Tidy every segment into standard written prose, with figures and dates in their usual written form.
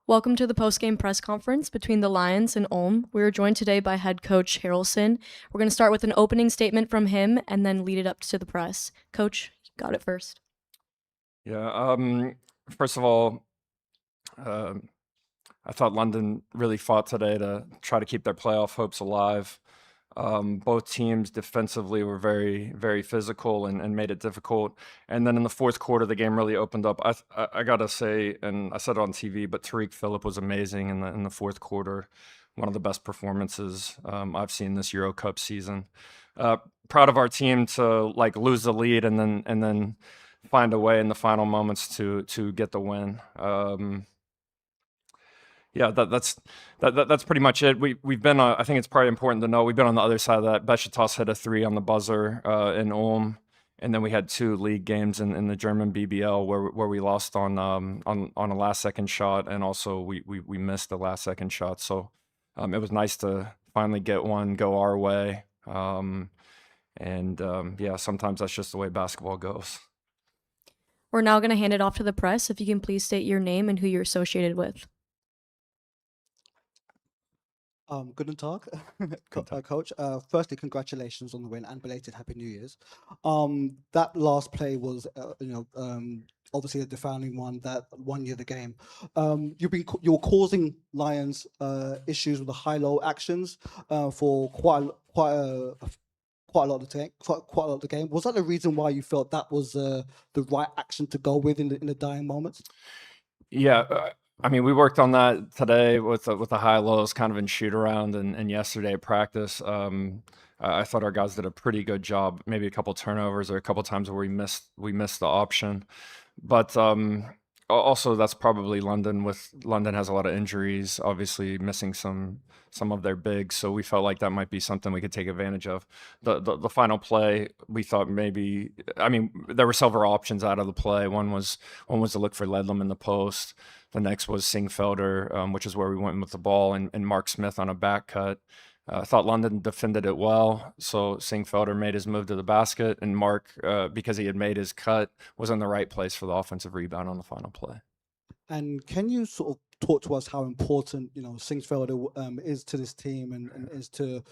Welcome to the post-game press conference between the Lions and Ulm. We are joined today by head coach Harrelson. We're going to start with an opening statement from him and then lead it up to the press. Coach, you got it first. Yeah, first of all, um, I thought London really fought today to try to keep their playoff hopes alive. Both teams defensively were very, very physical and made it difficult. And then in the fourth quarter, the game really opened up. I gotta say, and I said it on TV, but Tariq Phillip was amazing in the fourth quarter. One of the best performances I've seen this EuroCup season. Uh, Proud of our team to lose the lead and then find a way in the final moments to get the win. Yeah, that's pretty much it. We've been. I think it's probably important to know we've been on the other side of that. Besiktas hit a 3 on the buzzer in Ulm, and then we had 2 league games in the German BBL where we lost on a last second shot, and also we missed the last second shot. So it was nice to finally get one go our way. Yeah, sometimes that's just the way basketball goes. We're now going to hand it off to the press. If you can please state your name and who you're associated with. Guten Tag, Good time. Coach. Firstly, congratulations on the win and belated Happy New Year's. That last play was, obviously a defining one that won you the game. You were causing Lions issues with the high-low actions for quite a lot of the game. Was that the reason why you felt that was the right action to go with in the dying moments? Yeah, I mean, we worked on that today with the high lows, kind of in shoot around, and yesterday at practice. I thought our guys did a pretty good job. Maybe a couple turnovers or a couple times where we missed the option, but also that's probably London. With London has a lot of injuries, obviously missing some of their bigs, so we felt like that might be something we could take advantage of. The final play, we thought maybe. I mean, there were several options out of the play. One was to look for Ledlam in the post. The next was Singfelder, which is where we went with the ball, and Mark Smith on a back cut. I thought London defended it well, so Singfelder made his move to the basket, and Mark, because he had made his cut, was in the right place for the offensive rebound on the final play. And can you sort of talk to us how important Singsfelder is to this team and is to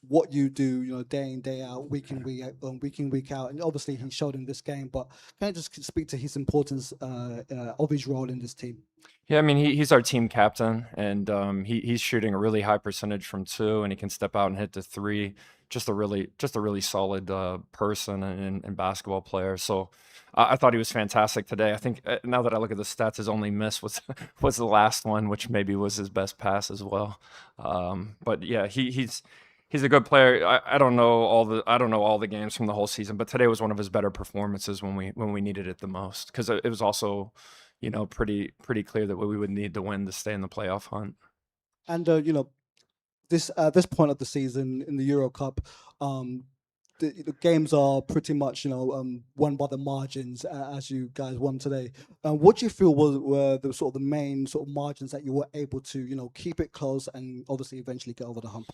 what you do day in day out, week in week out, and obviously he showed in this game. But can you just speak to his importance of his role in this team? Yeah, I mean he's our team captain, and he's shooting a really high percentage from 2, and he can step out and hit the 3. Just a really solid person and basketball player. So I thought he was fantastic today. I think now that I look at the stats, his only miss was was the last one, which maybe was his best pass as well. But yeah, he's a good player. I don't know all the games from the whole season, but today was one of his better performances when we needed it the most, because it was also pretty clear that we would need to win to stay in the playoff hunt. And this point of the season in the Euro Cup, the games are pretty much won by the margins as you guys won today. What do you feel were the sort of the main sort of margins that you were able to keep it close and obviously eventually get over the hump?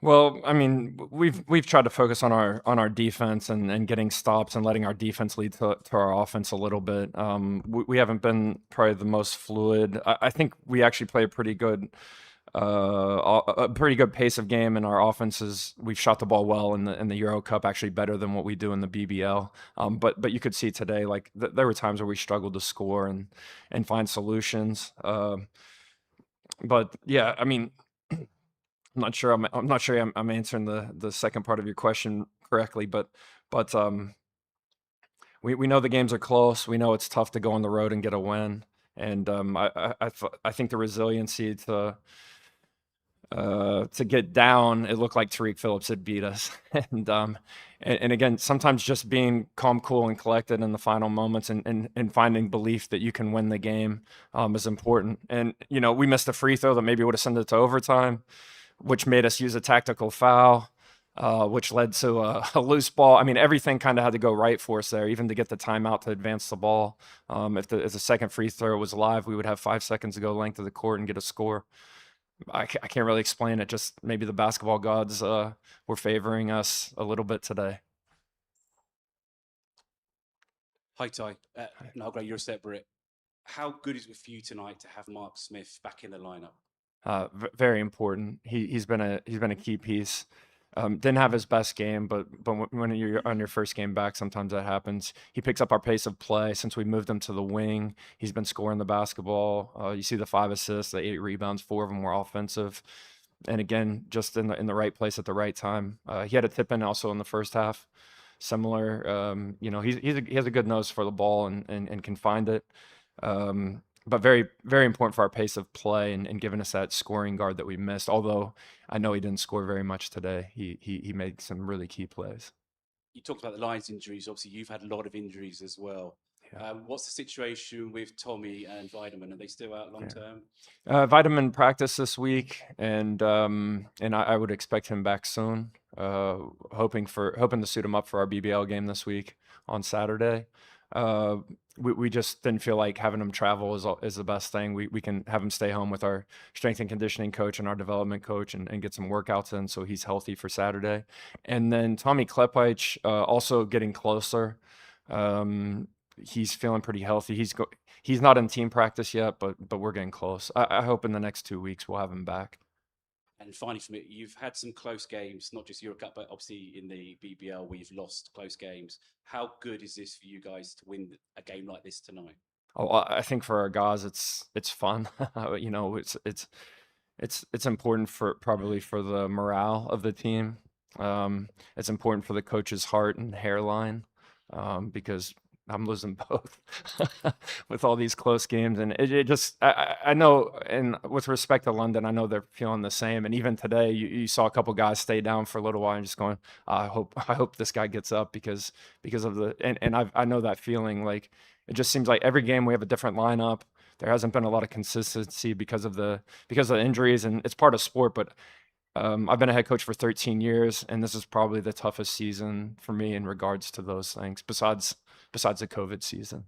Well, I mean, we've tried to focus on our defense and getting stops and letting our defense lead to our offense a little bit. We haven't been probably the most fluid. I think we actually play a pretty good pace of game in our offenses. We've shot the ball well in the Euro Cup, actually better than what we do in the BBL. But you could see today, there were times where we struggled to score and find solutions. But yeah, I mean, I'm not sure I'm answering the second part of your question correctly, but we know the games are close. We know it's tough to go on the road and get a win, and I think the resiliency to get down, it looked like Tariq Phillips had beat us, and again, sometimes just being calm, cool, and collected in the final moments and finding belief that you can win the game is important. And we missed a free throw that maybe would have sent it to overtime, which made us use a tactical foul, which led to a loose ball. I mean, everything kind of had to go right for us there, even to get the timeout to advance the ball. If the second free throw was live, we would have 5 seconds to go length of the court and get a score. I can't really explain it. Just maybe the basketball gods were favoring us a little bit today. Hi, Ty. No, great, you're separate. How good is it for you tonight to have Mark Smith back in the lineup? Very important. He's been a key piece. Didn't have his best game, but when you're on your first game back, sometimes that happens. He picks up our pace of play. Since we moved him to the wing, he's been scoring the basketball. You see the 5 assists, the 8 rebounds, 4 of them were offensive, and again, just in the right place at the right time. He had a tip in also in the first half. Similar, he has a good nose for the ball and can find it. But very, very important for our pace of play and giving us that scoring guard that we missed. Although I know he didn't score very much today, he made some really key plays. You talked about the Lions injuries. Obviously, you've had a lot of injuries as well. Yeah. What's the situation with Tommy and Vitamin? Are they still out long term? Vitamin practice this week, and I would expect him back soon. Hoping to suit him up for our BBL game this week on Saturday. We just didn't feel like having him travel is the best thing. We can have him stay home with our strength and conditioning coach and our development coach and get some workouts in so he's healthy for Saturday. And then Tommy Klepich also getting closer. He's feeling pretty healthy. He's not in team practice yet, but we're getting close. I hope in the next 2 weeks we'll have him back. And finally, for me, you've had some close games, not just EuroCup, but obviously in the BBL, we've lost close games. How good is this for you guys to win a game like this tonight? Oh, I think for our guys, it's fun. It's important probably for the morale of the team. It's important for the coach's heart and hairline, because I'm losing both with all these close games. And it just, I know, and with respect to London, I know they're feeling the same. And even today, you saw a couple guys stay down for a little while and just going, I hope this guy gets up because of I know that feeling. Like, it just seems like every game we have a different lineup. There hasn't been a lot of consistency because of the injuries, and it's part of sport. But I've been a head coach for 13 years, and this is probably the toughest season for me in regards to those things, besides the COVID season.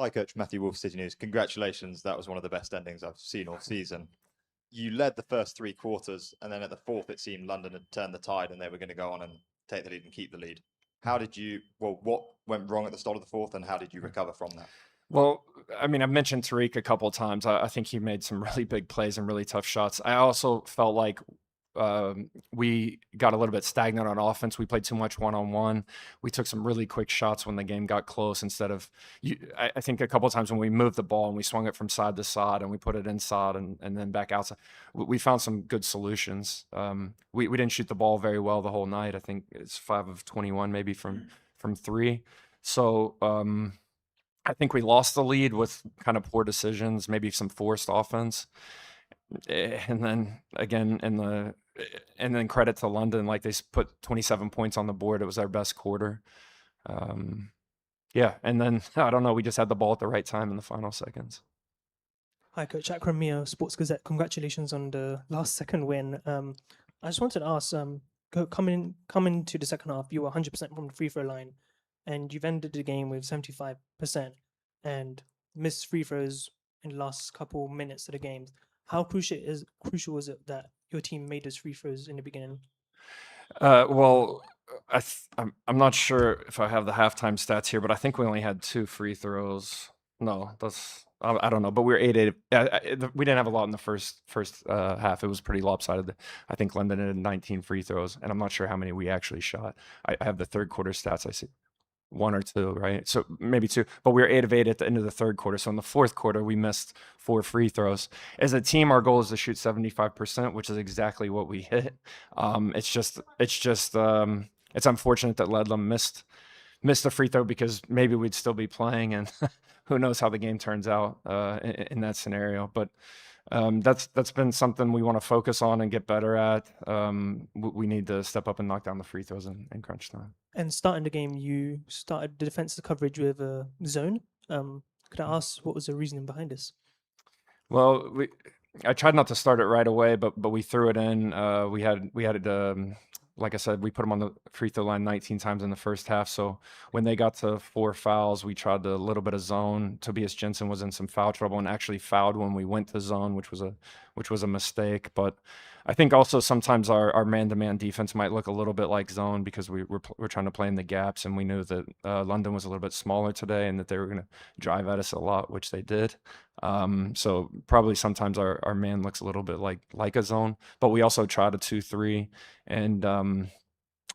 Hi, Coach. Matthew Wolf, City News. Congratulations. That was one of the best endings I've seen all season. You led the first 3 quarters, and then at the fourth, it seemed London had turned the tide and they were going to go on and take the lead and keep the lead. What went wrong at the start of the fourth, and how did you recover from that? Well, I mean, I've mentioned Tariq a couple of times. I think he made some really big plays and really tough shots. I also felt like we got a little bit stagnant on offense. We played too much one-on-one. We took some really quick shots when the game got close instead of, I think a couple of times when we moved the ball and we swung it from side to side and we put it inside and then back outside, we found some good solutions. We didn't shoot the ball very well the whole night. I think it's 5 of 21 maybe from 3. So I think we lost the lead with kind of poor decisions, maybe some forced offense. And then again, and then credit to London, like they put 27 points on the board. It was our best quarter. Yeah, and then I don't know, we just had the ball at the right time in the final seconds. Hi, Coach. Akram Mia, Sports Gazette. Congratulations on the last second win. I just wanted to ask, coming to the second half, you were 100% from the free throw line, and you've ended the game with 75% and missed free throws in the last couple minutes of the game. How crucial was it that your team made those free throws in the beginning? Well, I'm not sure if I have the halftime stats here, but I think we only had 2 free throws. No, I don't know, but we were 8-8. We didn't have a lot in the first half. It was pretty lopsided. I think London had 19 free throws, and I'm not sure how many we actually shot. I have the third quarter stats. I see 1 or 2, right? So maybe 2, but we were 8 of 8 at the end of the third quarter. So in the fourth quarter, we missed 4 free throws. As a team, our goal is to shoot 75%, which is exactly what we hit. It's unfortunate that Ledlam missed the free throw because maybe we'd still be playing, and who knows how the game turns out in that scenario. But that's been something we want to focus on and get better at. We need to step up and knock down the free throws in crunch time. And starting the game, you started the defensive coverage with a zone. Could I ask what was the reasoning behind this? Well, I tried not to start it right away, but we threw it in. We had like I said, we put them on the free throw line 19 times in the first half. So when they got to 4 fouls, we tried a little bit of zone. Tobias Jensen was in some foul trouble and actually fouled when we went to zone, which was a mistake. But I think also sometimes our man-to-man defense might look a little bit like zone because we're trying to play in the gaps, and we knew that London was a little bit smaller today and that they were going to drive at us a lot, which they did. So probably sometimes our man looks a little bit like a zone, but we also tried a 2-3, and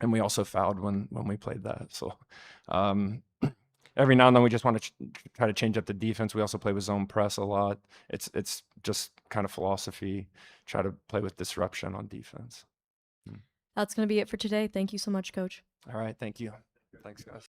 we also fouled when we played that. So every now and then we just want to try to change up the defense. We also play with zone press a lot. It's just kind of philosophy, try to play with disruption on defense. That's going to be it for today. Thank you so much, Coach. All right, thank you. Thanks, guys.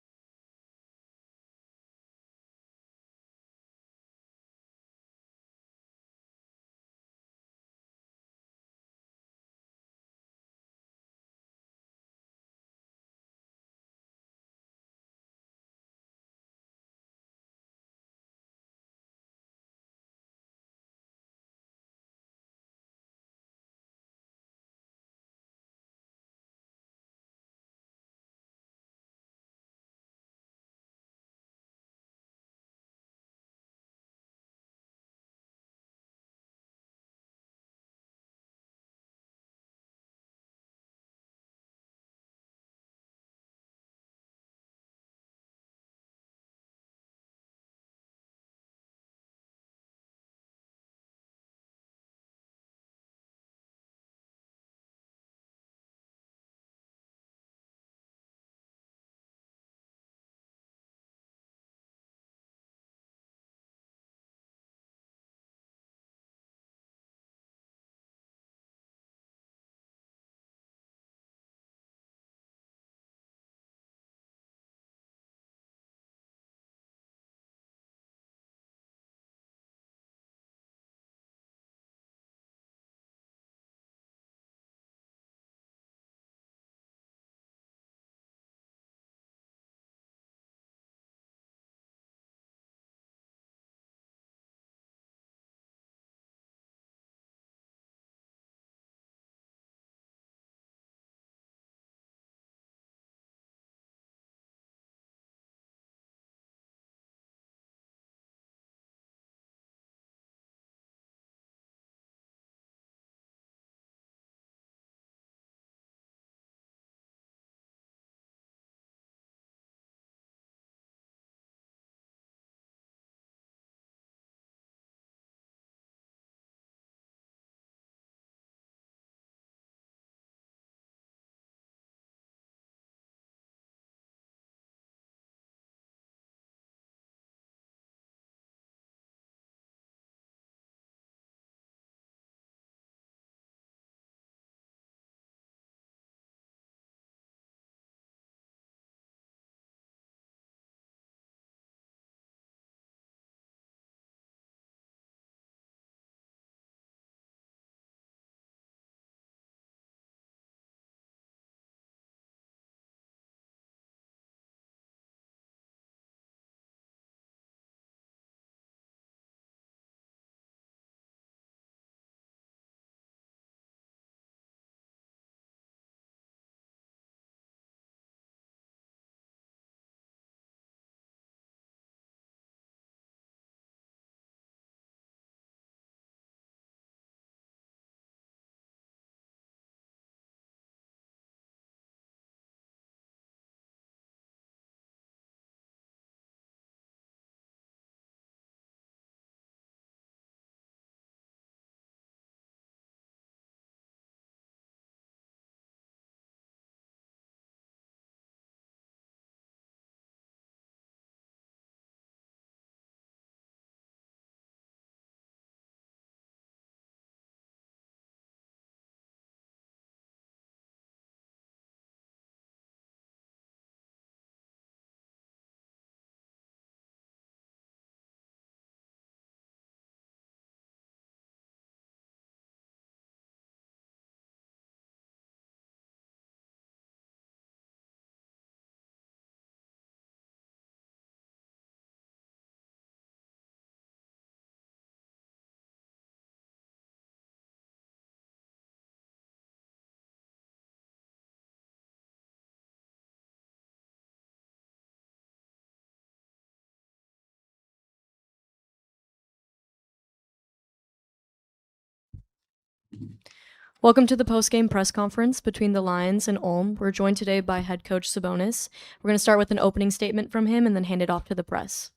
Welcome to the post-game press conference between the Lions and Ulm. We're joined today by head coach Sabonis. We're going to start with an opening statement from him and then hand it off to the press.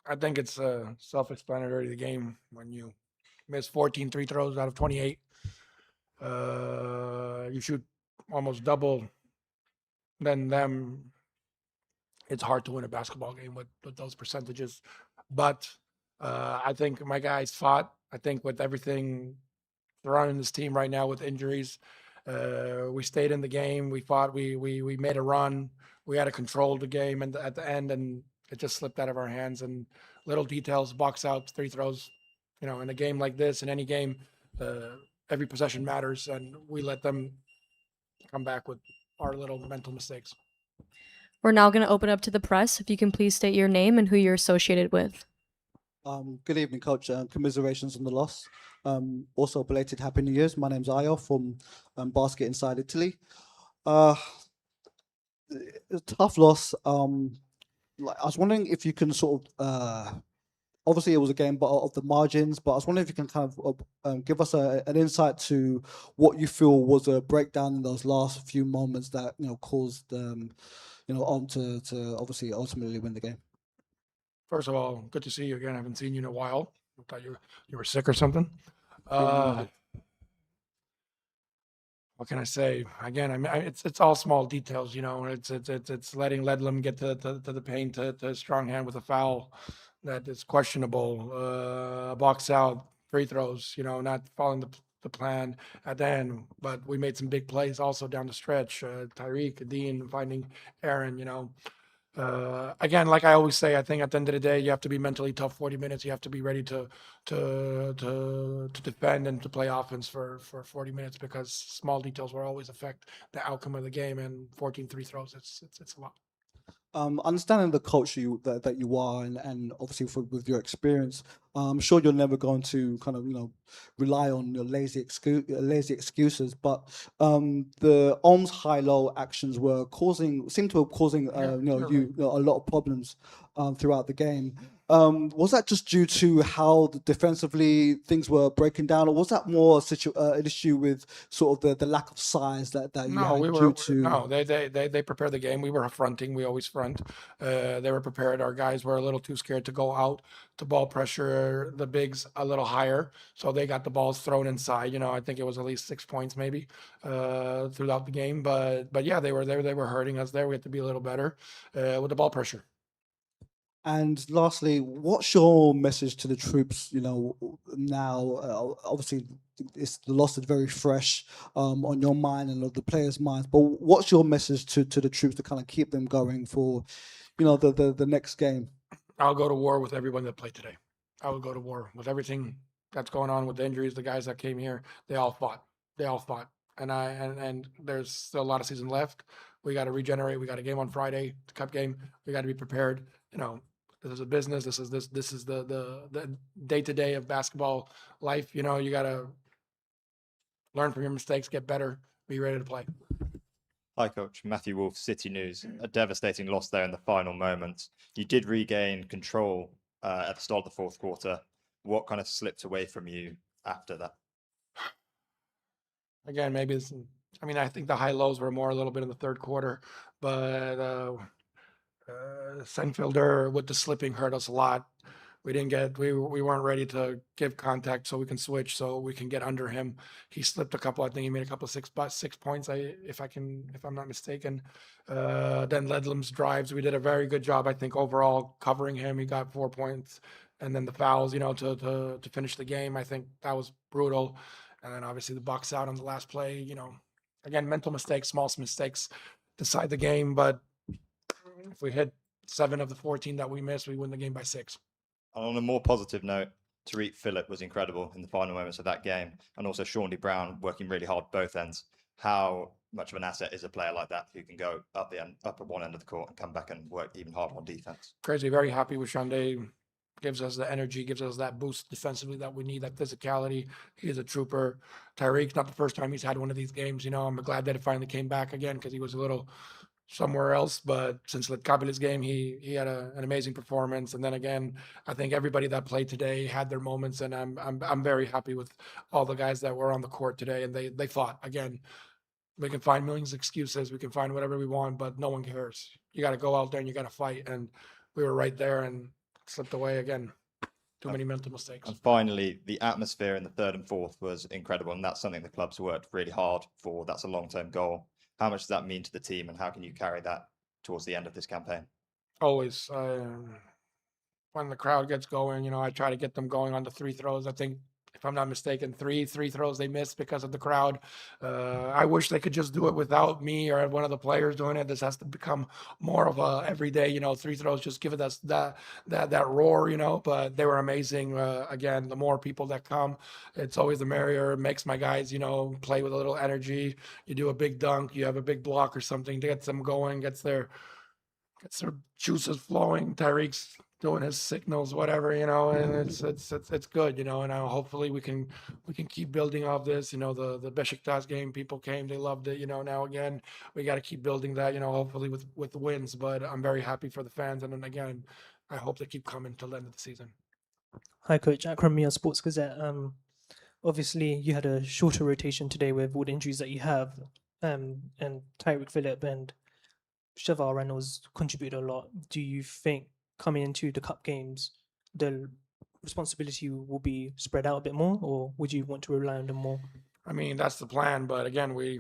I think it's self-explanatory, the game. When you miss 14 free throws out of 28, you shoot almost double than them. It's hard to win a basketball game with those percentages. But I think my guys fought. I think with everything surrounding this team right now with injuries, we stayed in the game. We fought. We made a run. We had to control the game and at the end, and it just slipped out of our hands. And little details, box outs, free throws. In a game like this, in any game, every possession matters, and we let them come back with our little mental mistakes. We're now going to open up to the press. If you can please state your name and who you're associated with. Good evening, Coach. Commiserations on the loss. Also, belated Happy New Year's. My name's Ayo from Basket Inside Italy. A tough loss. I was wondering if you can sort of, obviously it was a game of the margins, but I was wondering if you can kind of give us an insight to what you feel was a breakdown in those last few moments that caused Ulm to obviously ultimately win the game. First of all, good to see you again. I haven't seen you in a while. I thought you were sick or something. What can I say? Again, I mean, it's all small details. It's letting Ledlam get to the paint to a strong hand with a foul that is questionable. Box out, free throws. Not following the plan at the end. But we made some big plays also down the stretch. Tyreek, Dean, finding Aaron. Again, like I always say, I think at the end of the day, you have to be mentally tough. 40 minutes, you have to be ready to defend and to play offense for 40 minutes, because small details will always affect the outcome of the game. And 14 free throws, it's a lot. Understanding the culture that you are, and obviously with your experience, I'm sure you're never going to kind of rely on your lazy excuses. But the Ulm's high-low actions seemed to have causing a lot of problems throughout the game. Was that just due to how defensively things were breaking down, or was that more an issue with sort of the lack of size that you had due to? No, they prepared the game. We were fronting. We always front. They were prepared. Our guys were a little too scared to go out to ball pressure the bigs a little higher, so they got the balls thrown inside. I think it was at least 6 points maybe throughout the game. But yeah, they were there. They were hurting us there. We had to be a little better with the ball pressure. And lastly, what's your message to the troops? Now, obviously, the loss is very fresh on your mind and of the players' minds. But what's your message to the troops to kind of keep them going for, the next game? I'll go to war with everyone that played today. I will go to war with everything that's going on with the injuries. The guys that came here, they all fought. And there's still a lot of season left. We got to regenerate. We got a game on Friday, the cup game. We got to be prepared. This is a business. This is the day-to-day of basketball life. You got to learn from your mistakes, get better, be ready to play. Hi, Coach. Matthew Wolf, City News. A devastating loss there in the final moments. You did regain control at the start of the fourth quarter. What kind of slipped away from you after that? Again, maybe I think the high lows were more a little bit in the third quarter, but Senfielder with the slipping hurt us a lot. We weren't ready to give contact so we can switch, so we can get under him. He slipped a couple. I think he made a couple of 6 points. If I'm not mistaken. Then Ledlam's drives, we did a very good job, I think, overall covering him. He got 4 points, and then the fouls, to finish the game. I think that was brutal. And then obviously the box out on the last play. Again, mental mistakes, small mistakes decide the game. But if we hit 7 of the 14 that we missed, we win the game by 6. On a more positive note, Tariq Phillip was incredible in the final moments of that game, and also Shawnee Brown working really hard both ends. How much of an asset is a player like that who can go up at one end of the court and come back and work even harder on defense? Crazy, very happy with Shawnee. Gives us the energy, gives us that boost defensively that we need, that physicality. He is a trooper. Tyreek's not the first time he's had one of these games. I'm glad that it finally came back again, because he was a little somewhere else. But since the Kabilis game, he had an amazing performance. And then again, I think everybody that played today had their moments, and I'm very happy with all the guys that were on the court today, and they fought. Again, we can find millions of excuses, we can find whatever we want, but no one cares. You got to go out there and you got to fight, and we were right there and slipped away again. Too many mental mistakes. And finally, the atmosphere in the third and fourth was incredible, and that's something the club's worked really hard for. That's a long-term goal. How much does that mean to the team, and how can you carry that towards the end of this campaign? Always, when the crowd gets going, I try to get them going on the free throws. I think, if I'm not mistaken, three throws they missed because of the crowd. I wish they could just do it without me or one of the players doing it. This has to become more of a everyday, three throws, just give it us that roar, but they were amazing. Again, the more people that come, it's always the merrier. It makes my guys, play with a little energy. You do a big dunk, you have a big block or something to get them going, gets their juices flowing. Tyreek's doing his signals, whatever, and it's good, and hopefully we can keep building off this. The Besiktas game, people came, they loved it. Now again, we got to keep building that. Hopefully with the wins. But I'm very happy for the fans, and then again, I hope they keep coming till the end of the season. Hi, Coach. Akram Mia, Sports Gazette. Obviously, you had a shorter rotation today with all the injuries that you have, and Tyreek Phillip and Shavar Reynolds contributed a lot. Do you think coming into the cup games, the responsibility will be spread out a bit more, or would you want to rely on them more? I mean, that's the plan, but again, we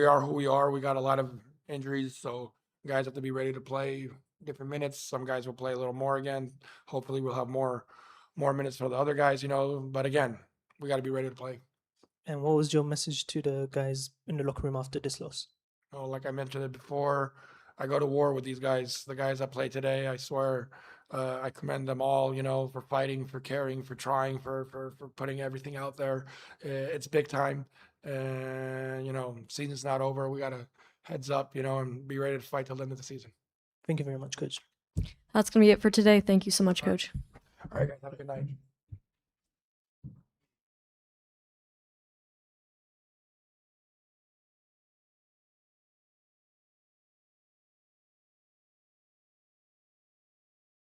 are who we are. We got a lot of injuries, so guys have to be ready to play different minutes. Some guys will play a little more again. Hopefully, we'll have more minutes for the other guys, But again, we got to be ready to play. And what was your message to the guys in the locker room after this loss? Oh, like I mentioned it before, I go to war with these guys. The guys that play today, I swear, I commend them all, for fighting, for caring, for trying, for putting everything out there. It's big time, and season's not over. We got to heads up, and be ready to fight till the end of the season. Thank you very much, Coach. That's going to be it for today. Thank you so much, Coach. All right, guys, have a good night.